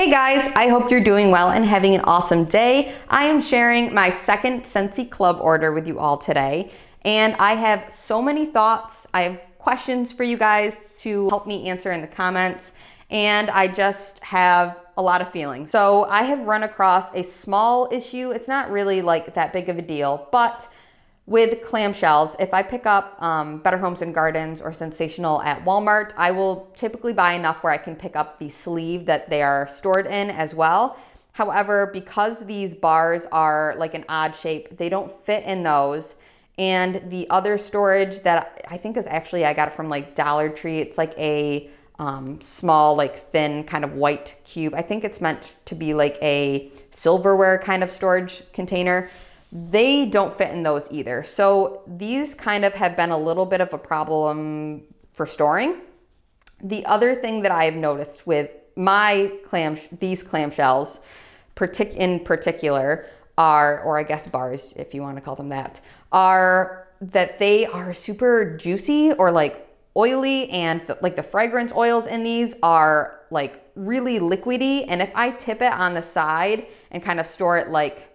Hey guys, I hope you're doing well and having an awesome day. I am sharing my second Scentsy Club order with you all today, and I have so many thoughts. I have questions for you guys to help me answer in the comments, and I just have a lot of feelings. So I have run across a small issue. It's not really like that big of a deal, but with clamshells, if I pick up Better Homes and Gardens or Sensational at Walmart, I will typically buy enough where I can pick up the sleeve that they are stored in as well. However, because these bars are like an odd shape, they don't fit in those. And the other storage that I think is actually, I got it from like Dollar Tree. It's like a small, like thin kind of white cube. I think it's meant to be like a silverware kind of storage container. They don't fit in those either. So these kind of have been a little bit of a problem for storing. The other thing that I've noticed with my these clamshells in particular are, or I guess bars, if you want to call them that, are that they are super juicy or like oily, and like the fragrance oils in these are like really liquidy. And if I tip it on the side and kind of store it like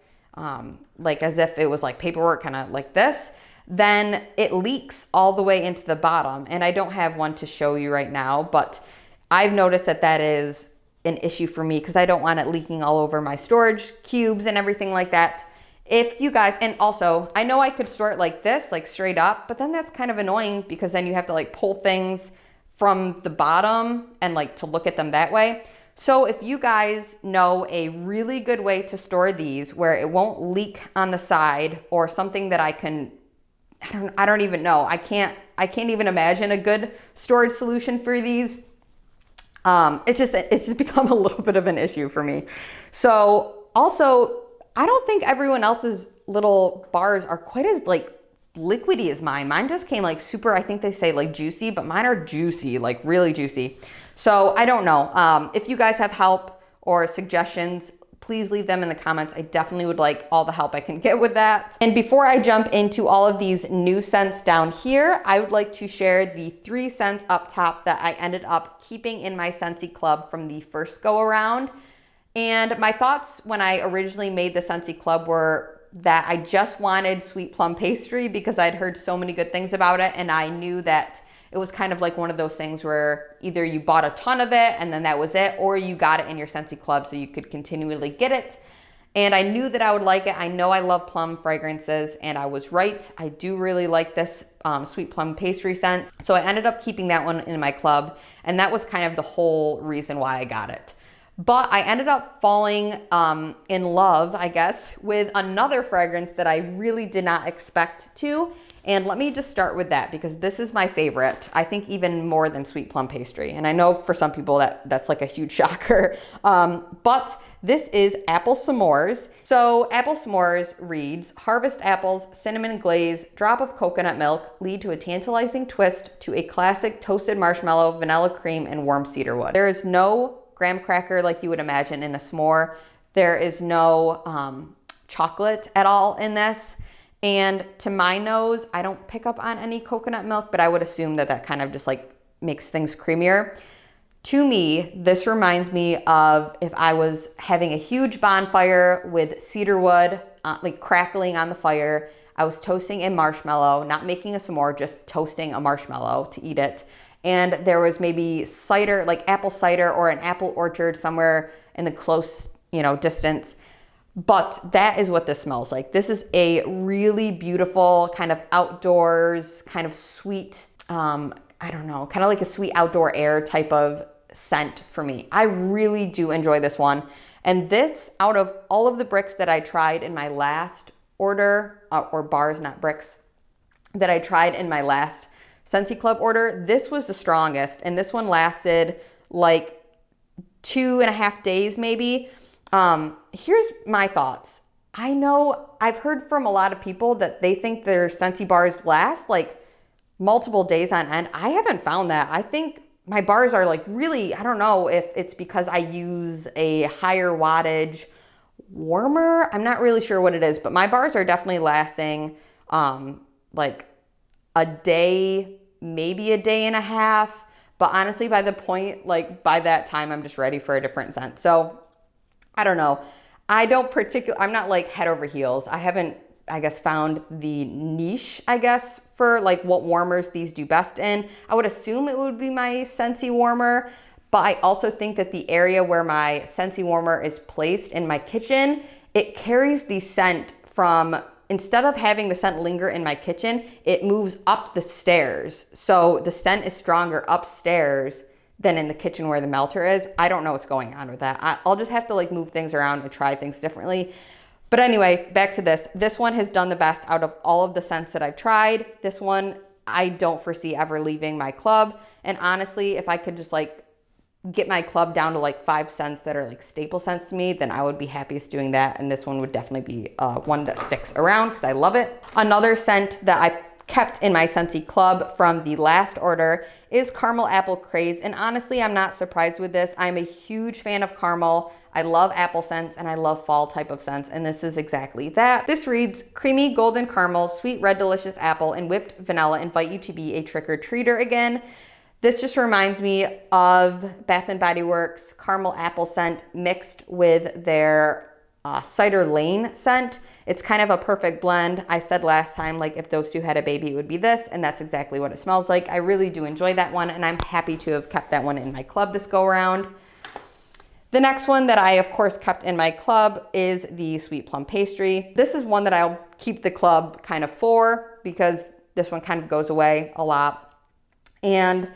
as if it was like paperwork, kind of like this, then it leaks all the way into the bottom. And I don't have one to show you right now, but I've noticed that that is an issue for me because I don't want it leaking all over my storage cubes and everything like that. If you guys, and also I know I could store it like this, like straight up, but then that's kind of annoying because then you have to like pull things from the bottom and like to look at them that way. So if you guys know a really good way to store these where it won't leak on the side, or something that I can, I don't even know. I can't even imagine a good storage solution for these. It's just become a little bit of an issue for me. So also, I don't think everyone else's little bars are quite as like liquidy as mine. Mine just came like super, I think they say like juicy, but mine are juicy, like really juicy. So I don't know. If you guys have help or suggestions, please leave them in the comments. I definitely would like all the help I can get with that. And before I jump into all of these new scents down here, I would like to share the 3 scents up top that I ended up keeping in my Scentsy Club from the first go around. And my thoughts when I originally made the Scentsy Club were that I just wanted Sweet Plum Pastry because I'd heard so many good things about it, and I knew that it was kind of like one of those things where either you bought a ton of it and then that was it, or you got it in your Scentsy Club so you could continually get it. And I knew that I would like it. I know I love plum fragrances, and I was right. I do really like this Sweet Plum Pastry scent. So I ended up keeping that one in my club, and that was kind of the whole reason why I got it. But I ended up falling in love, I guess, with another fragrance that I really did not expect to. And let me just start with that because this is my favorite. I think even more than Sweet Plum Pastry. And I know for some people that's like a huge shocker. But this is Apple S'mores. So Apple S'mores reads, harvest apples, cinnamon glaze, drop of coconut milk, lead to a tantalizing twist to a classic toasted marshmallow, vanilla cream, and warm cedar wood. There is no graham cracker like you would imagine in a s'more. There is no chocolate at all in this. And to my nose, I don't pick up on any coconut milk, but I would assume that that kind of just like makes things creamier. To me, this reminds me of if I was having a huge bonfire with cedar wood, like crackling on the fire. I was toasting a marshmallow, not making a s'more, just toasting a marshmallow to eat it. And there was maybe cider, like apple cider or an apple orchard somewhere in the close, distance. But that is what this smells like. This is a really beautiful kind of outdoors, kind of sweet, I don't know, kind of like a sweet outdoor air type of scent for me. I really do enjoy this one. And this, out of all of the bricks that I tried in my last order, or bars, not bricks, that I tried in my last Scentsy Club order, this was the strongest. And this one lasted like 2.5 days maybe. Here's my thoughts. I know I've heard from a lot of people that they think their Scentsy bars last like multiple days on end. I haven't found that. I think my bars are like really, I don't know if it's because I use a higher wattage warmer. I'm not really sure what it is, but my bars are definitely lasting like a day, maybe a day and a half. But honestly, by that time, I'm just ready for a different scent. So I don't know. I'm not like head over heels. I haven't, I guess, found the niche, I guess, for like what warmers these do best in. I would assume it would be my Scentsy warmer, but I also think that the area where my Scentsy warmer is placed in my kitchen, it carries the scent from, instead of having the scent linger in my kitchen, it moves up the stairs. So the scent is stronger upstairs than in the kitchen where the melter is. I don't know what's going on with that. I'll just have to like move things around and try things differently. But anyway, back to this. This one has done the best out of all of the scents that I've tried. This one, I don't foresee ever leaving my club. And honestly, if I could just like get my club down to like 5 scents that are like staple scents to me, then I would be happiest doing that. And this one would definitely be one that sticks around because I love it. Another scent that I kept in my Scentsy club from the last order is Caramel Apple Craze. And honestly, I'm not surprised with this. I'm a huge fan of caramel. I love apple scents and I love fall type of scents, and this is exactly that. This reads, creamy golden caramel, sweet red delicious apple, and whipped vanilla invite you to be a trick-or-treater again. This just reminds me of Bath & Body Works caramel apple scent mixed with their Cider Lane scent. It's kind of a perfect blend. I said last time, like if those two had a baby, it would be this, and that's exactly what it smells like. I really do enjoy that one, and I'm happy to have kept that one in my club this go around. The next one that I, of course, kept in my club is the Sweet Plum Pastry. This is one that I'll keep the club kind of for because this one kind of goes away a lot. And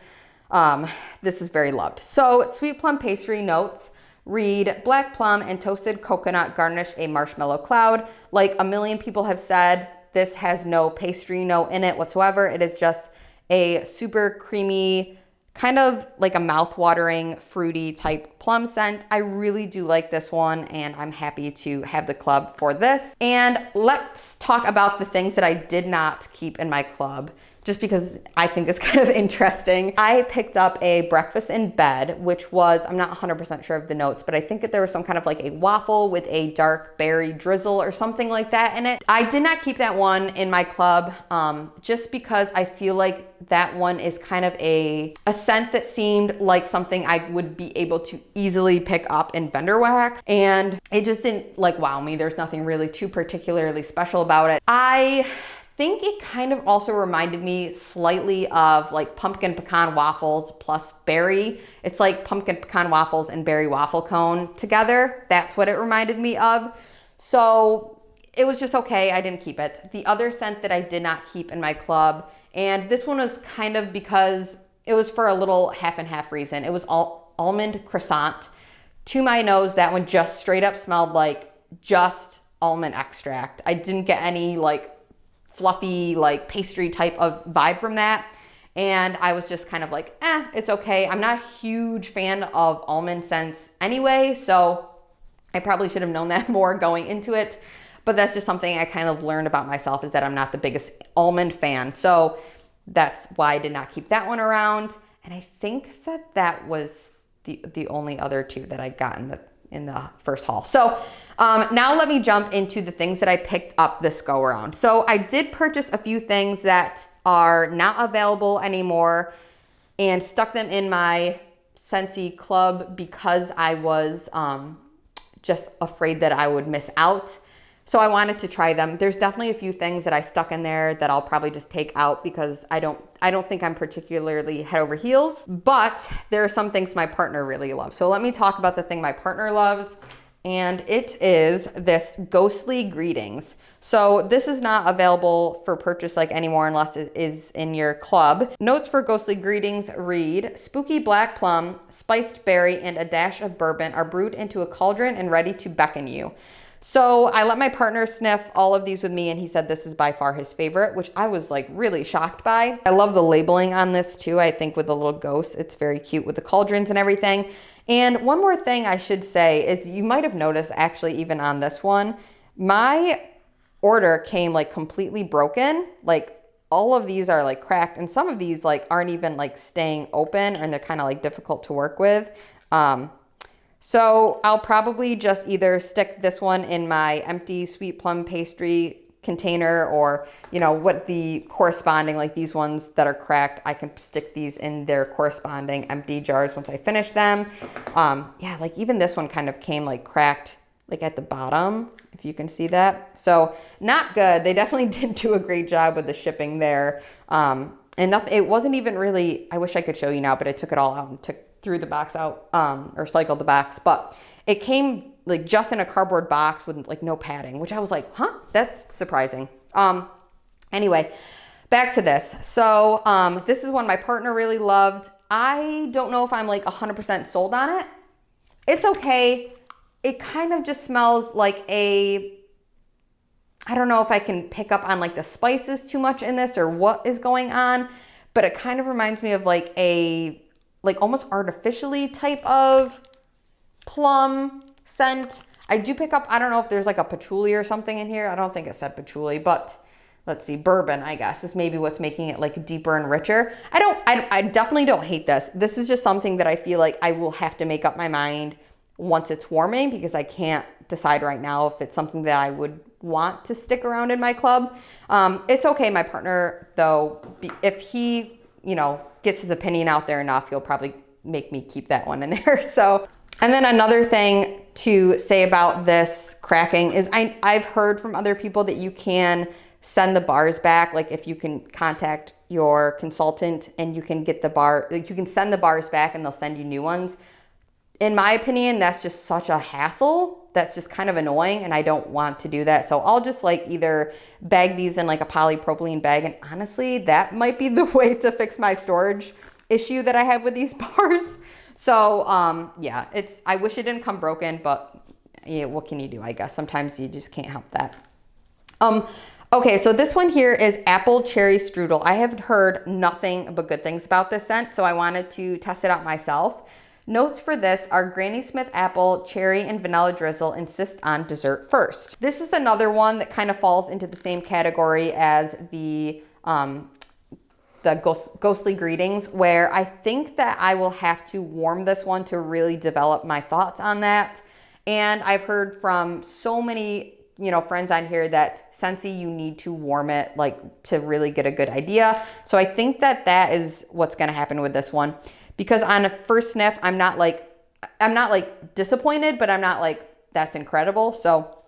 this is very loved. So Sweet Plum Pastry notes read, black plum and toasted coconut garnish a marshmallow cloud. Like a million people have said, this has no pastry note in it whatsoever. It is just a super creamy, kind of like a mouth-watering, fruity type plum scent. I really do like this one, and I'm happy to have the club for this. And let's talk about the things that I did not keep in my club, just because I think it's kind of interesting. I picked up a breakfast in bed, which was, I'm not 100% sure of the notes, but I think that there was some kind of like a waffle with a dark berry drizzle or something like that in it. I did not keep that one in my club just because I feel like that one is kind of a scent that seemed like something I would be able to easily pick up in vendor wax, and it just didn't like wow me. There's nothing really too particularly special about it. I think it kind of also reminded me slightly of like pumpkin pecan waffles plus berry. It's like pumpkin pecan waffles and berry waffle cone together. That's what it reminded me of. So it was just okay. I didn't keep it. The other scent that I did not keep in my club, and this one was kind of because it was for a little half and half reason. It was almond croissant. To my nose, that one just straight up smelled like just almond extract. I didn't get any like fluffy like pastry type of vibe from that, and I was just kind of like, it's okay. I'm not a huge fan of almond scents anyway, so I probably should have known that more going into it, but that's just something I kind of learned about myself, is that I'm not the biggest almond fan, so that's why I did not keep that one around. And I think that that was the only other two that I got in the first haul. So now let me jump into the things that I picked up this go around. So I did purchase a few things that are not available anymore and stuck them in my Scentsy club because I was just afraid that I would miss out. So I wanted to try them. There's definitely a few things that I stuck in there that I'll probably just take out because I don't think I'm particularly head over heels, but there are some things my partner really loves. So let me talk about the thing my partner loves, and it is this Ghostly Greetings. So this is not available for purchase like anymore unless it is in your club. Notes for Ghostly Greetings read, spooky black plum, spiced berry, and a dash of bourbon are brewed into a cauldron and ready to beckon you. So I let my partner sniff all of these with me, and he said this is by far his favorite, which I was like really shocked by. I love the labeling on this too. I think with the little ghosts, it's very cute with the cauldrons and everything. And one more thing I should say is you might have noticed actually even on this one, my order came like completely broken. Like all of these are like cracked, and some of these like aren't even like staying open, and they're kind of like difficult to work with. So I'll probably just either stick this one in my empty Sweet Plum Pastry container, or you know what the corresponding, like these ones that are cracked, I can stick these in their corresponding empty jars once I finish them. Yeah, like even this one kind of came like cracked like at the bottom, if you can see that. So not good. They definitely didn't do a great job with the shipping there. And nothing, it wasn't even really, I wish I could show you now, but I took it all out and threw the box out, or cycled the box, but it came like just in a cardboard box with like no padding, which I was like, huh, that's surprising. Anyway, back to this. So this is one my partner really loved. I don't know if I'm like 100% sold on it. It's okay. It kind of just smells like I don't know if I can pick up on like the spices too much in this or what is going on, but it kind of reminds me of like like almost artificially type of plum scent. I do pick up, I don't know if there's like a patchouli or something in here. I don't think it said patchouli, but let's see, bourbon, I guess, is maybe what's making it like deeper and richer. I definitely don't hate this. This is just something that I feel like I will have to make up my mind once it's warming, because I can't decide right now if it's something that I would want to stick around in my club. It's okay. My partner, though, if he, you know, gets his opinion out there enough, he'll probably make me keep that one in there. So, and then another thing to say about this cracking is I've heard from other people that you can send the bars back. Like if you can contact your consultant and you can get like you can send the bars back and they'll send you new ones. In my opinion, that's just such a hassle. That's just kind of annoying, and I don't want to do that. So I'll just like either bag these in like a polypropylene bag, and honestly, that might be the way to fix my storage issue that I have with these bars. So yeah, I wish it didn't come broken, but yeah, what can you do? I guess sometimes you just can't help that. Okay, so this one here is Apple Cherry Strudel. I have heard nothing but good things about this scent, so I wanted to test it out myself. Notes for this are Granny Smith apple, cherry, and vanilla drizzle. Insist on dessert first. This is another one that kind of falls into the same category as the ghostly greetings, where I think that I will have to warm this one to really develop my thoughts on that. And I've heard from so many, you know, friends on here that Scentsy, you need to warm it like to really get a good idea. So I think that that is what's going to happen with this one. Because on a first sniff, I'm not like disappointed, but I'm not like, that's incredible. So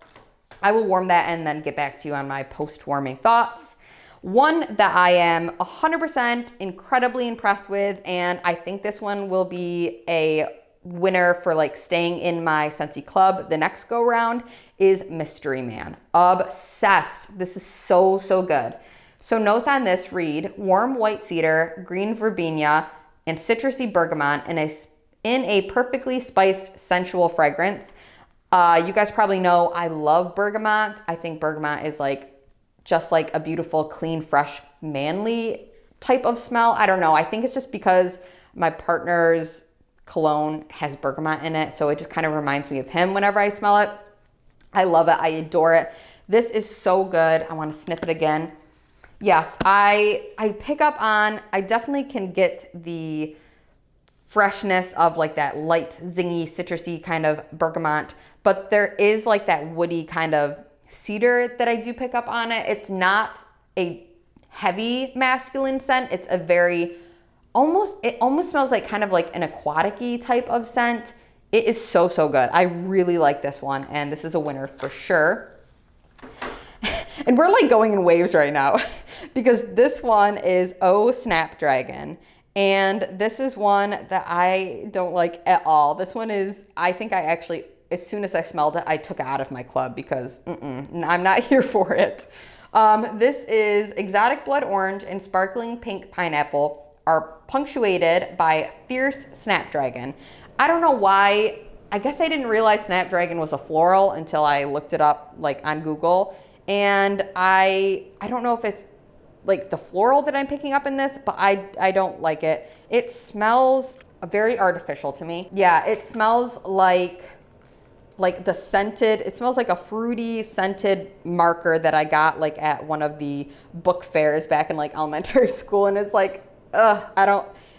I will warm that and then get back to you on my post-warming thoughts. One that I am 100% incredibly impressed with, and I think this one will be a winner for like staying in my Scentsy club the next go round, is Mystery Man. Obsessed. This is so, so good. So notes on this read, warm white cedar, green verbena, and citrusy bergamot in a perfectly spiced, sensual fragrance. You guys probably know I love bergamot. I think bergamot is like just like a beautiful, clean, fresh, manly type of smell. I don't know. I think it's just because my partner's cologne has bergamot in it, so it just kind of reminds me of him whenever I smell it. I love it. I adore it. This is so good. I want to sniff it again. Yes, I pick up on, I definitely can get the freshness of like that light, zingy, citrusy kind of bergamot, but there is like that woody kind of cedar that I do pick up on it. It's not a heavy masculine scent. It's a very, it almost smells like kind of like an aquatic-y type of scent. It is so, so good. I really like this one, and this is a winner for sure. And we're like going in waves right now because this one is Oh Snapdragon. And this is one that I don't like at all. This one is, I think I actually, as soon as I smelled it, I took it out of my club because I'm not here for it. This is exotic blood orange and sparkling pink pineapple are punctuated by fierce snapdragon. I don't know why. I guess I didn't realize snapdragon was a floral until I looked it up like on Google. And I don't know if it's like the floral that I'm picking up in this, but I don't like it. It smells very artificial to me. Yeah, it smells like the scented, it smells like a fruity scented marker that I got like at one of the book fairs back in like elementary school. And it's like,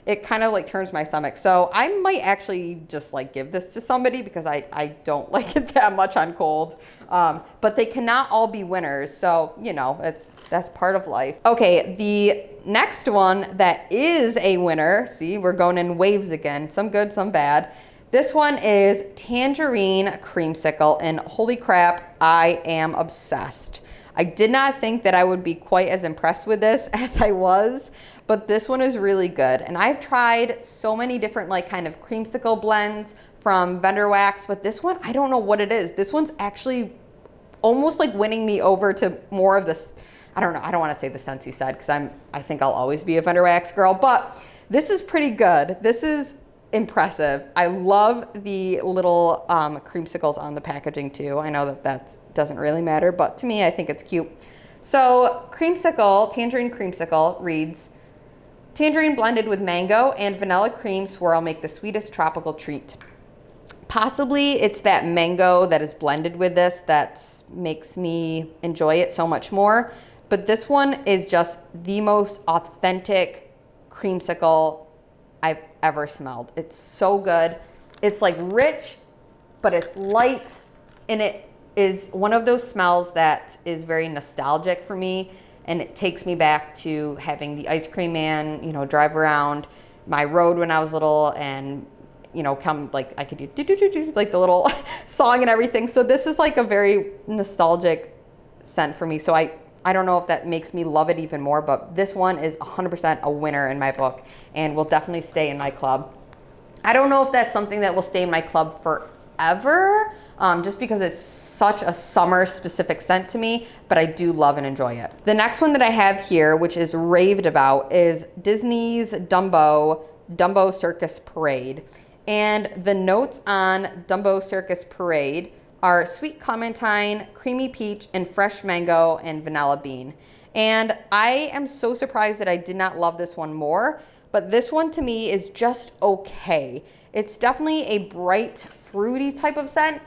it kind of like turns my stomach. So I might actually just like give this to somebody because I don't like it that much on cold. But they cannot all be winners. So, you know, that's part of life. Okay, the next one that is a winner, see, we're going in waves again, some good, some bad. This one is Tangerine Creamsicle, and holy crap, I am obsessed. I did not think that I would be quite as impressed with this as I was, but this one is really good. And I've tried so many different like kind of creamsicle blends from Vendor Wax, but this one, I don't know what it is. This one's actually almost like winning me over to more of this, I don't know, I don't want to say the Scentsy side because I think I'll always be a Vendor Wax girl, but this is pretty good. This is impressive. I love the little creamsicles on the packaging too. I know that doesn't really matter, but to me, I think it's cute. So creamsicle, Tangerine Creamsicle reads, tangerine blended with mango and vanilla cream swirl make the sweetest tropical treat. Possibly it's that mango that is blended with this that makes me enjoy it so much more. But this one is just the most authentic creamsicle I've ever smelled. It's so good. It's like rich, but it's light, and it is one of those smells that is very nostalgic for me, and it takes me back to having the ice cream man, you know, drive around my road when I was little, and you know, come like I could do like the little song and everything. So this is like a very nostalgic scent for me. So I don't know if that makes me love it even more, but this one is 100% a winner in my book and will definitely stay in my club. I don't know if that's something that will stay in my club forever, just because it's such a summer specific scent to me, but I do love and enjoy it. The next one that I have here, which is raved about, is Disney's Dumbo Circus Parade. And the notes on Dumbo Circus Parade are sweet clementine, creamy peach, and fresh mango and vanilla bean. And I am so surprised that I did not love this one more, but this one to me is just okay. It's definitely a bright, fruity type of scent.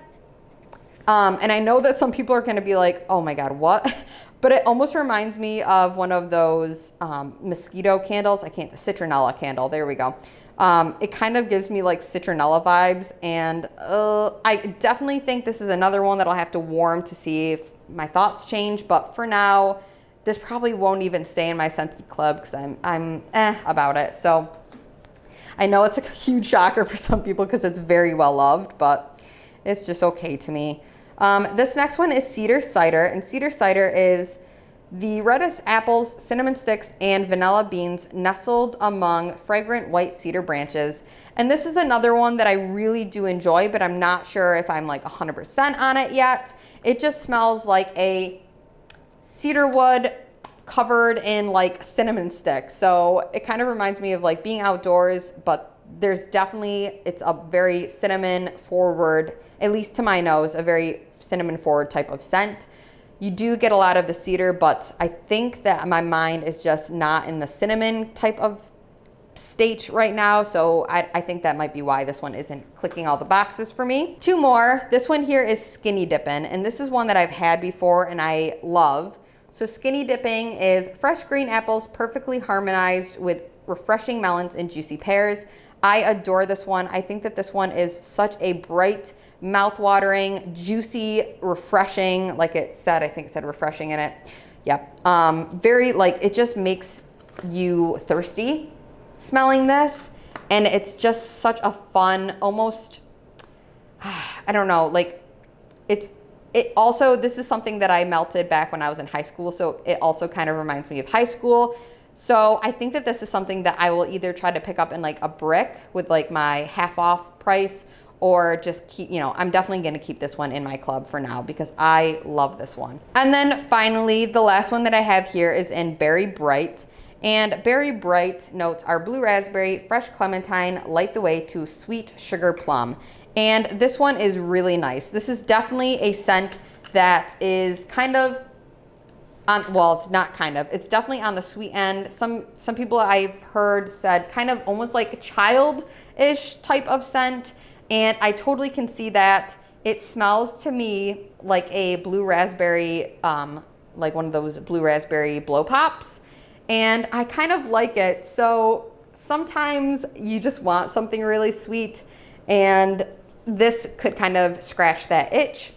And I know that some people are gonna be like, oh my God, what? But it almost reminds me of one of those mosquito candles. The citronella candle, there we go. It kind of gives me like citronella vibes, and I definitely think this is another one that I'll have to warm to see if my thoughts change, but for now, this probably won't even stay in my Scentsy club because I'm about it. So I know it's a huge shocker for some people because it's very well loved, but it's just okay to me. This next one is Cedar Cider, and Cedar Cider is the reddest apples, cinnamon sticks, and vanilla beans nestled among fragrant white cedar branches. And this is another one that I really do enjoy, but I'm not sure if I'm like 100% on it yet. It just smells like a cedar wood covered in like cinnamon sticks. So it kind of reminds me of like being outdoors, but there's definitely, it's a very cinnamon forward, at least to my nose, a very cinnamon forward type of scent. You do get a lot of the cedar, but I think that my mind is just not in the cinnamon type of state right now. So I think that might be why this one isn't clicking all the boxes for me. Two more. This one here is Skinny Dippin', and this is one that I've had before and I love. So Skinny Dipping is fresh green apples perfectly harmonized with refreshing melons and juicy pears. I adore this one. I think that this one is such a bright, mouth-watering, juicy, refreshing, like it said, I think it said refreshing in it. Yep. Very, like, it just makes you thirsty smelling this. And it's just such a fun, almost, I don't know, like, it also, this is something that I melted back when I was in high school. So it also kind of reminds me of high school. So I think that this is something that I will either try to pick up in like a brick with like my half off price, or just keep, you know, I'm definitely going to keep this one in my club for now because I love this one. And then finally, the last one that I have here is in Berry Bright. And Berry Bright notes are blue raspberry, fresh clementine, light the way to sweet sugar plum. And this one is really nice. This is definitely a scent that is kind of well, it's not kind of, it's definitely on the sweet end. Some people I've heard said kind of almost like a childish type of scent. And I totally can see that. It smells to me like a blue raspberry, like one of those blue raspberry blow pops. And I kind of like it. So sometimes you just want something really sweet, and this could kind of scratch that itch.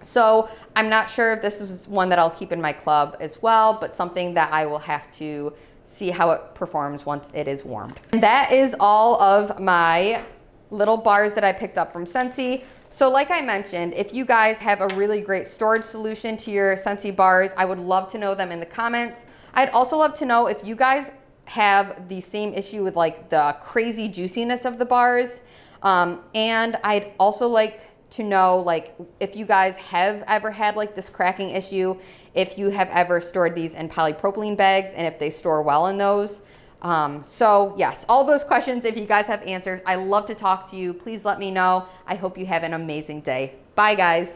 So I'm not sure if this is one that I'll keep in my club as well, but something that I will have to see how it performs once it is warmed. And that is all of my little bars that I picked up from Scentsy. So like I mentioned, if you guys have a really great storage solution to your Scentsy bars, I would love to know them in the comments. I'd also love to know if you guys have the same issue with like the crazy juiciness of the bars. And I'd also like to know like if you guys have ever had like this cracking issue, if you have ever stored these in polypropylene bags and if they store well in those. So yes, all those questions, if you guys have answers, I love to talk to you. Please let me know. I hope you have an amazing day. Bye guys.